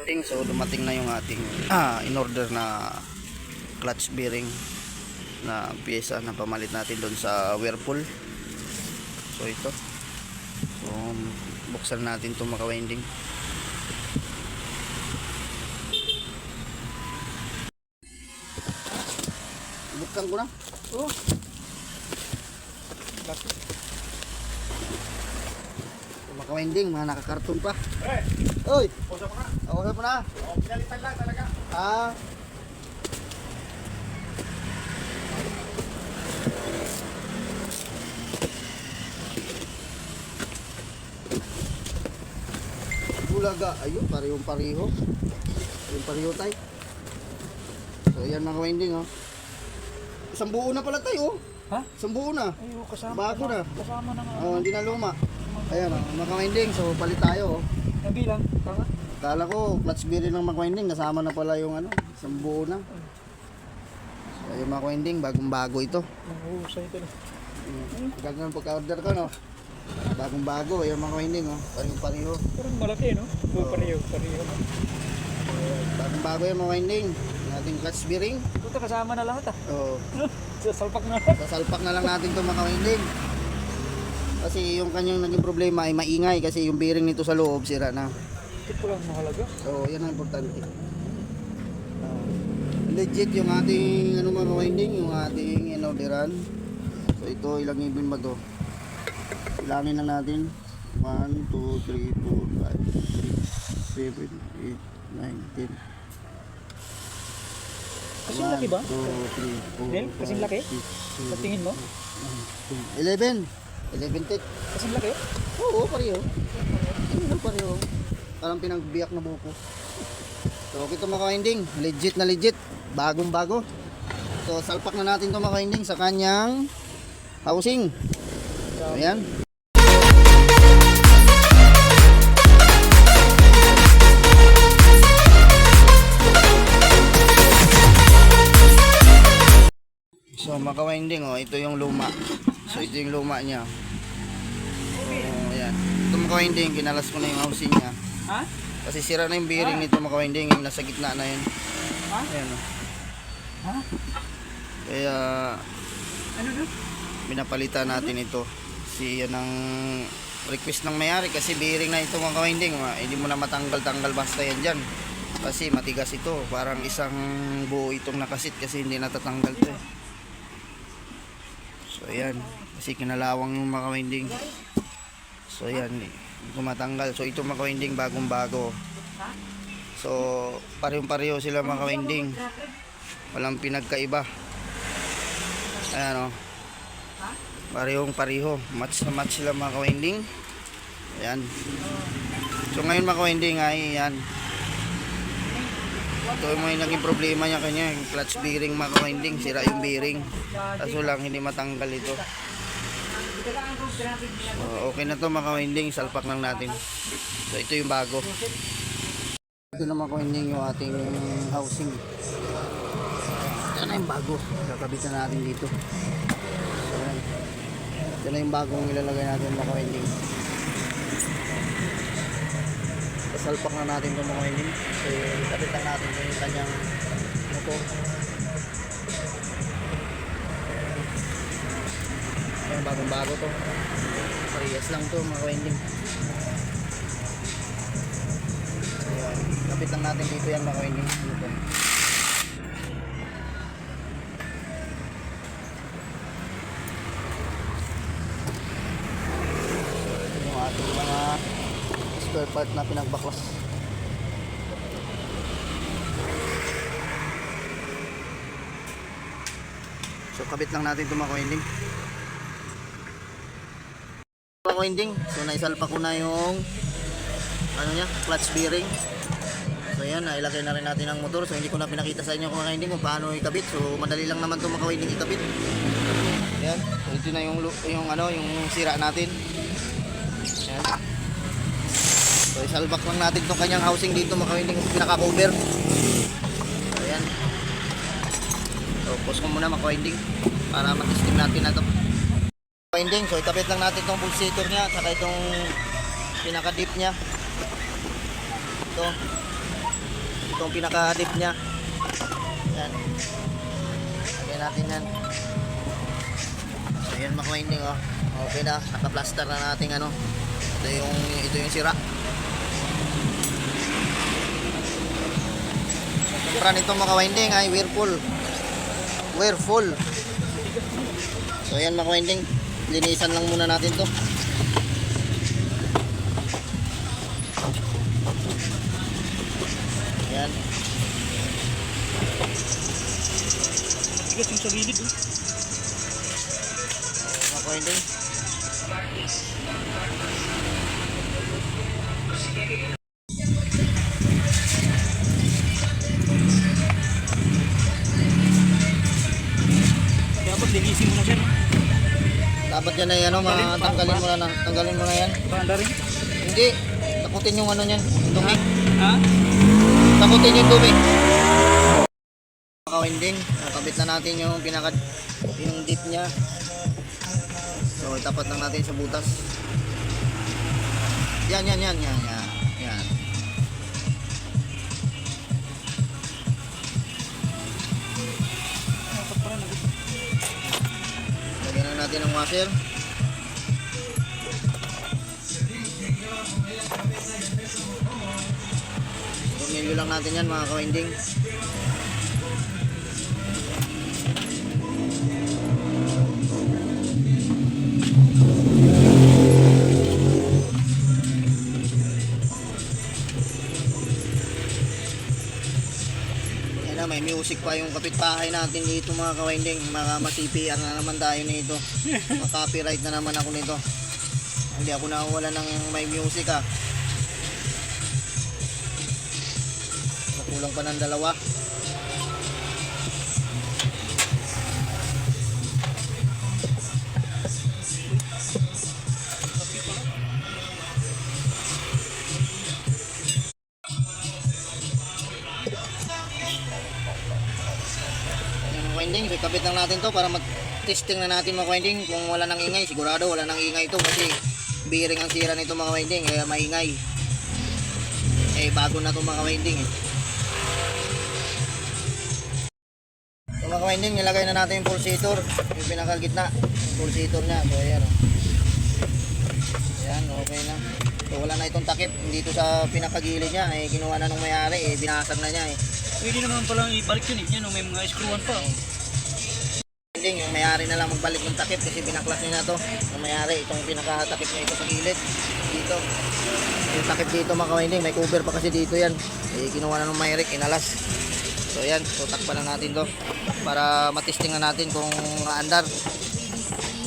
winding, so dumating na yung ating in order na clutch bearing na pyesa na pamalit natin doon sa Whirlpool. So ito, so buksan natin itong mga winding. Buksan ko na. Oh. Mga winding, mga nakakarton pa. Oy, usap pa na. Usap pa na. Pinalitan lang talaga. Bulaga, ayun, parehong-pareho. Parehong-pareho tayo. So yan mga winding, oh. Isang buo na pala tayo, oh. Ha? Isang buo na. Ay, kasama. Bago na. Kasama na nga. Oh, hindi na luma. Ayan, oh, mga winding, so palit tayo, oh. Nabilang, tama? Kala ko, clutch bearing ng mga winding, kasama na pala yung ano, isang buo na. So yung mga winding, bagong-bago ito. Mahusay ito na. Gagawin pagka-order ko, no? Bagong-bago, yung mga winding, oh. Pareho-pareho. Parang malaki, no? Pareho. Bagong-bago yung mga winding. Yung ating clutch bearing. Ito kasama na lahat, ah. Oo. Sasalpak na. Sasalpak na lang natin itong mga winding. Kasi yung kanyang naging problema ay maingay kasi yung bearing nito sa loob sira na. Ito lang mahalaga. So, yan ang importante. Legit yung ating ano mga winding, yung ating inorderan. So, ito ilang ibin ba to? Ilangin lang natin. 1, 2, 3, 4, 5, 6, 7, 8, 9, 10. Kasing laki ba? 2, 3, 4, Del, kasing laki? Sa tingin mo? 11. 11 tit. Kasing laki? Oo, pareho. Oo, pareho. Parang pinagbiyak na buko. So, ito mga winding, legit na legit. Bagong bago. So, salpak na natin ito mga winding sa kanyang housing. So, ayan. So, mga winding, oh, ito yung luma. So, ito yung luma niya. So, ayan. Ito mga winding, kinalas ko na yung housing niya. Ha? Kasi sira na yung bearing nito mga winding, yung nasa gitna na yun. Ha? Ayan, oh. Ha? Kaya Ano doon? pinapalitan natin ito. Kasi yan ang request ng mayari kasi bearing na ito mga winding. Hindi mo na matanggal-tanggal basta yan dyan. Kasi matigas ito. Parang isang buo itong nakasit kasi hindi natatanggal ito. So ayan. Kasi kinalawang yung mga winding. So ayan. Hindi ko matanggal. So ito mga winding bagong-bago. So parehong-pareho sila mga winding. Walang pinagkaiba. Ayan, o. Parehong-pareho. Match na match sila mga winding. Ayan. So ngayon mga winding ay ayan. Ito yung may naging problema niya kanya. Yung clutch bearing mga winding. Sira yung bearing. Kaso lang hindi matanggal ito. So, okay na to mga winding. Salpak lang natin. So ito yung bago. Ito na mga winding yung ating housing. Ito na yung bago. Kakabitan natin dito. Ayan. Ito na yung bagong ilalagay natin mga winding. Salpak na natin itong mga winding. So kabitan natin yung kanyang motor. Ayan, bagong bago to. Parehas lang to mga winding. So ayan. Kapit lang natin dito yan mga winding. Dito. Ating mga spare part na pinagbaklas. So kabit lang natin itong mga winding. Mga winding, so naisalpa ko na yung ano niya, clutch bearing. So yan, nailagay na rin natin ang motor. So hindi ko na pinakita sa inyo mga winding kung paano ikabit. So madali lang naman itong mga winding ikabit. Yan, so ito na yung sira natin. Yan. So isalbak lang natin itong kanyang housing dito mga winding pinaka-cover. So yan. So pause ko muna mga winding para matesting natin na ito. Winding, so ikabit lang natin itong pulsator niya saka itong pinaka-dip niya. Ito. Itong pinaka-dip niya. Yan. Lagyan natin yan. So yan mga winding oh. Okay na, naka-plaster na natin ano. Ito yung sira. Siyempre nito mga winding ay Whirlpool. So yan mga winding, linisan lang muna natin to. Yan. Bigat yung sa gilid. Mga winding. Dapat linisin mo na siya. No? Dapat yan ay ano, tanggalin mo na yan. Paanda rin. Hindi, takutin yung ano niyan, dumi. Ha? Takutin yung dumi. Mga winding, nakabit na natin yung yung dip niya. So, itapat lang natin sa butas. Yan. Lagyan na natin ang washer. Tornilyo lang natin yan mga kawinding. May music pa yung kapitbahay natin dito mga kawinding. Masipian na naman tayo nito. Copyright na naman ako nito. Hindi ako nawawala ng may music ah. Kulang pa ng dalawa. So, ikabit lang natin to para mag-testing na natin mga winding kung wala nang ingay. Sigurado wala nang ingay ito kasi bearing ang sira nito mga winding kaya maingay. Bago na to mga winding So mga winding, nilagay na natin yung pulsator, yung pinakagitna, yung pulsator niya. So ayan oh. Ayan, okay na. So wala na itong takip dito sa pinakagilid niya. Kinuha na nung may-ari, binasag na niya Pwede naman palang ibalik yun. Yan o, may mga screwan pa. Yung may-ari na lang magbalik ng takip kasi binaklas niya na to. Yung may-ari, itong pinakatakip niya ito sa gilid dito. Yung takip dito mga kawinding, may cover pa kasi dito yan. Kinuha na ng may-rik, inalas. So yan, so takpan lang natin to para matesting na natin kung aandar.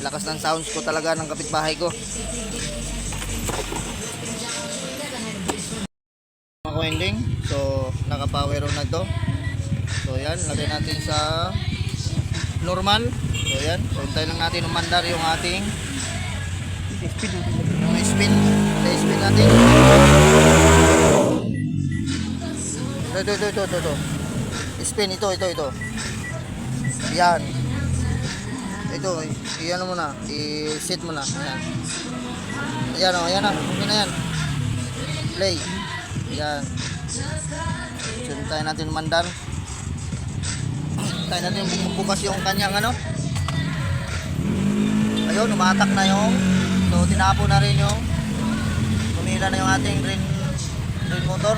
Lakas ng sounds ko talaga ng kapitbahay ko. Mga kawinding, so naka-power on na to. So yan, lagay natin sa normal. So yan, so hintayin lang natin umandar yung ating yung spin. Spin natin. Ito. Spin ito. Yan. Ito, iyan mo na, i-set mo na. Yan. Ayan na. Okay na yan. Play. Yan. So hintayin natin umandar. Tayo natin bukas yung kanyang ano. Ayun, umatak na yung. So tinapo na rin yung tumila na yung ating drain motor.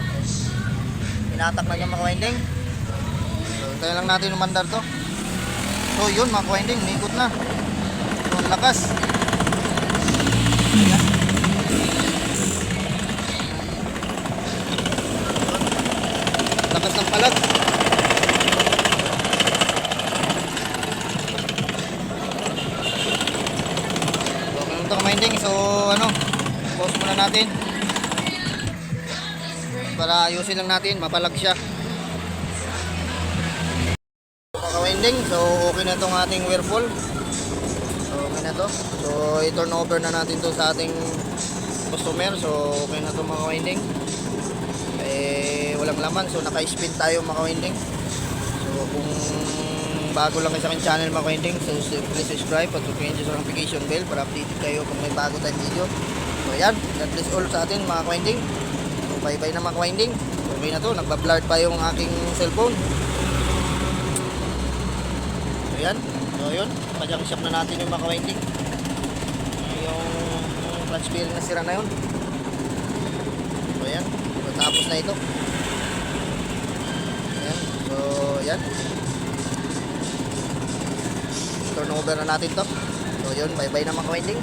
Inatak na yung mga winding. So tayo lang natin umandar to. So yun mga winding, umikot na. So lakas. Ayan. Lakas ng palag. So ano, pause muna natin para ayusin lang natin, mapalag siya mga winding. So okay na itong ating Whirlpool. So okay na to. So i-turn over na natin to sa ating customer. So okay na to mga winding. Walang laman, so naka-spin tayo mga winding. So kung bago lang kayo sa aking channel mga winding, so please subscribe at click sa notification bell para updated kayo kung may bago tayong video. So yan, God bless all sa atin mga winding. So bye bye na mga winding. So Okay na to, nagba-blurred pa yung aking cellphone. So yan, so yun, pa-junk shop na natin yung mga ka-winding. Yung clutch bearing na sira na yun. So yan, so, tapos na ito. Ayan, so yan. Turn over na natin to. So yun, bye bye na mga ka-winding.